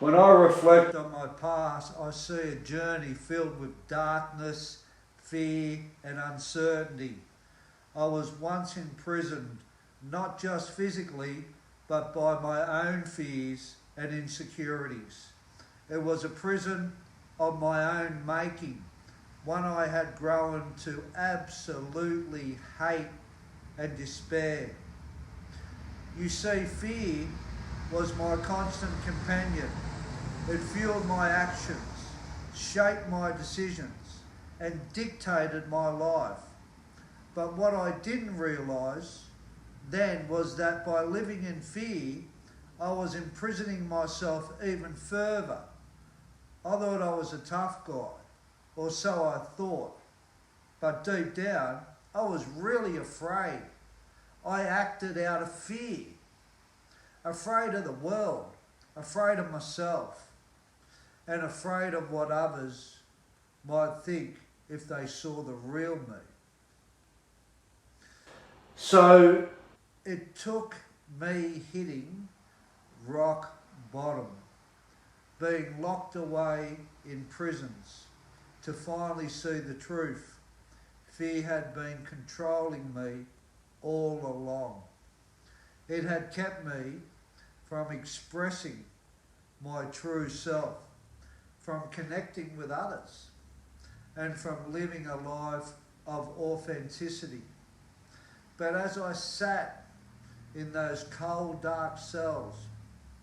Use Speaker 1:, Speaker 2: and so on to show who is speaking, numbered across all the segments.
Speaker 1: When I reflect on my past, I see a journey filled with darkness, fear, and uncertainty. I was once imprisoned, not just physically, but by my own fears and insecurities. It was a prison of my own making, one I had grown to absolutely hate and despair. You see, fear was my constant companion. It fueled my actions, shaped my decisions, and dictated my life. But what I didn't realise then was that by living in fear, I was imprisoning myself even further. I thought I was a tough guy, or so I thought. But deep down, I was really afraid. I acted out of fear, afraid of the world, afraid of myself, and afraid of what others might think if they saw the real me. So it took me hitting rock bottom, being locked away in prisons, to finally see the truth. Fear had been controlling me all along. It had kept me from expressing my true self, from connecting with others, and from living a life of authenticity. But as I sat in those cold, dark cells,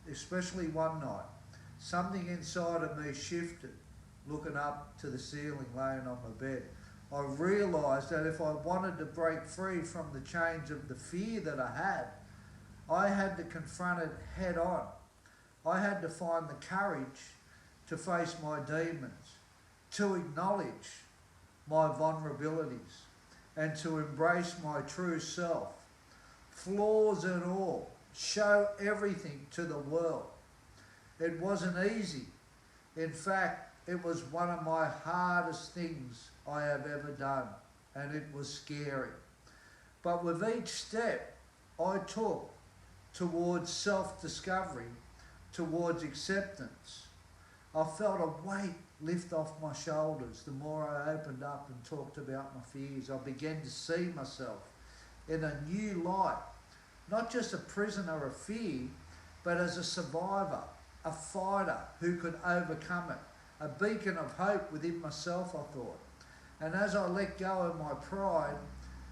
Speaker 1: especially one night, something inside of me shifted, looking up to the ceiling, laying on my bed. I realised that if I wanted to break free from the chains of the fear that I had to confront it head on. I had to find the courage to face my demons, to acknowledge my vulnerabilities, and to embrace my true self, flaws and all, show everything to the world. It wasn't easy. In fact, it was one of my hardest things I have ever done, and it was scary. But with each step I took towards self-discovery, towards acceptance, I felt a weight lift off my shoulders. The more I opened up and talked about my fears, I began to see myself in a new light, not just a prisoner of fear, but as a survivor, a fighter who could overcome it, a beacon of hope within myself, I thought. And as I let go of my pride,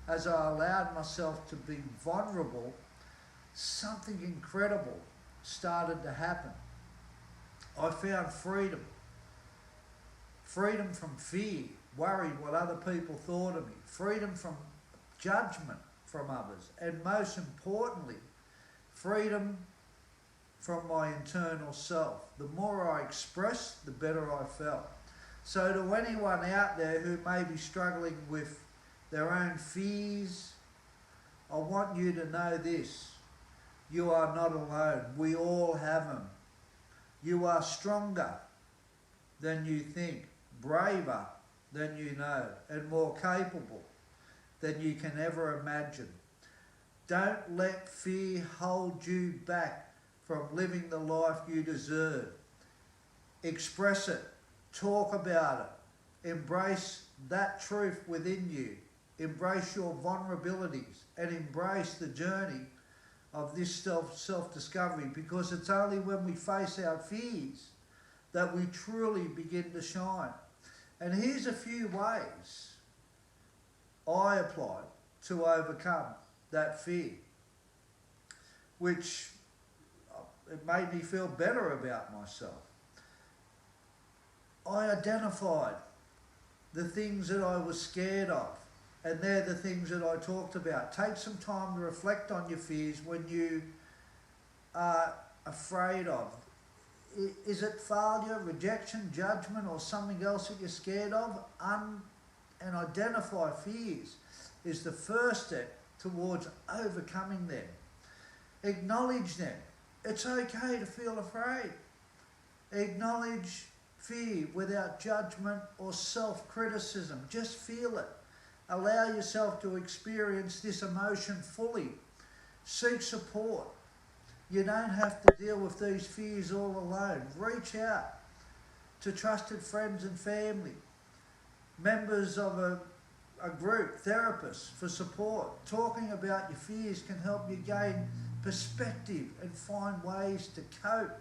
Speaker 1: as I allowed myself to be vulnerable, something incredible started to happen. I found freedom. Freedom from fear, worried what other people thought of me. Freedom from judgment from others. And most importantly, freedom from my internal self. The more I expressed, the better I felt. So to anyone out there who may be struggling with their own fears, I want you to know this. You are not alone. We all have them. You are stronger than you think, braver than you know, and more capable than you can ever imagine. Don't let fear hold you back from living the life you deserve. Express it. Talk about it. Embrace that truth within you. Embrace your vulnerabilities and embrace the journey of this self-discovery, because it's only when we face our fears that we truly begin to shine. And here's a few ways I applied to overcome that fear, which it made me feel better about myself. I identified the things that I was scared of, and they're the things that I talked about. Take some time to reflect on your fears when you are afraid of. Is it failure, rejection, judgment, or something else that you're scared of? And identify fears is the first step towards overcoming them. Acknowledge them. It's okay to feel afraid. Acknowledge fear without judgment or self-criticism. Just feel it. Allow yourself to experience this emotion fully. Seek support. You don't have to deal with these fears all alone. Reach out to trusted friends and family, members of a group, therapists for support. Talking about your fears can help you gain perspective and find ways to cope.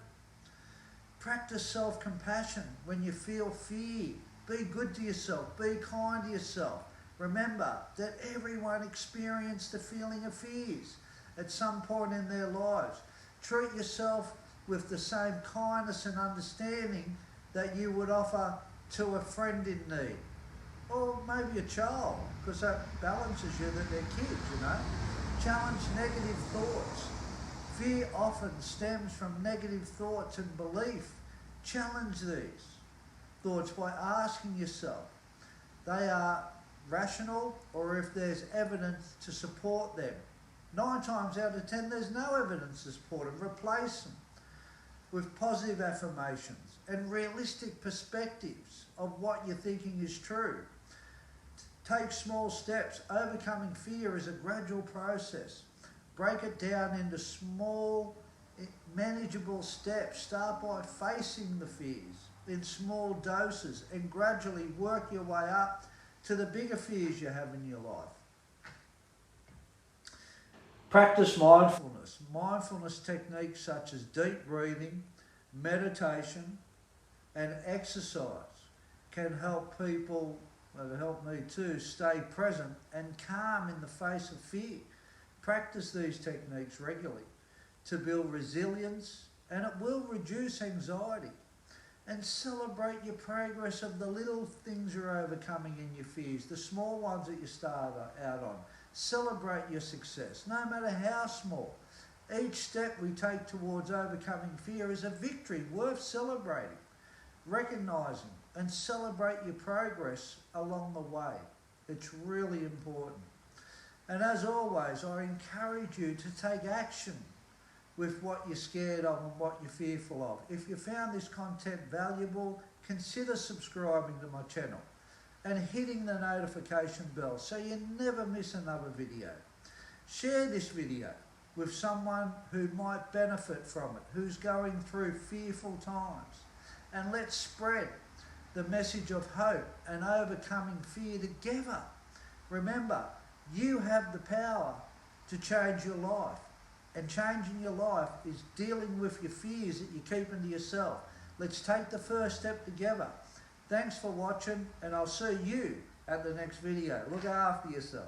Speaker 1: Practice self-compassion when you feel fear. Be good to yourself. Be kind to yourself. Remember that everyone experienced the feeling of fears at some point in their lives. Treat yourself with the same kindness and understanding that you would offer to a friend in need. Or maybe a child, because that balances you that they're kids, you know. Challenge negative thoughts. Fear often stems from negative thoughts and belief. Challenge these thoughts by asking yourself they are rational or if there's evidence to support them. 9 times out of 10 there's no evidence to support them. Replace them with positive affirmations and realistic perspectives of what you're thinking is true. Take small steps. Overcoming fear is a gradual process. Break it down into small, manageable steps. Start by facing the fears in small doses and gradually work your way up to the bigger fears you have in your life. Practice mindfulness. Mindfulness techniques such as deep breathing, meditation, and exercise can help people, well, it helped me too, stay present and calm in the face of fear. Practice these techniques regularly to build resilience, and it will reduce anxiety. And celebrate your progress of the little things you're overcoming in your fears, the small ones that you start out on. Celebrate your success, no matter how small. Each step we take towards overcoming fear is a victory worth celebrating. Recognising and celebrate your progress along the way. It's really important. And as always, I encourage you to take action with what you're scared of and what you're fearful of. If you found this content valuable, consider subscribing to my channel and hitting the notification bell so you never miss another video. Share this video with someone who might benefit from it, who's going through fearful times. And let's spread the message of hope and overcoming fear together. Remember, you have the power to change your life. And changing your life is dealing with your fears that you keep into yourself. Let's take the first step together. Thanks for watching, and I'll see you at the next video. Look after yourself.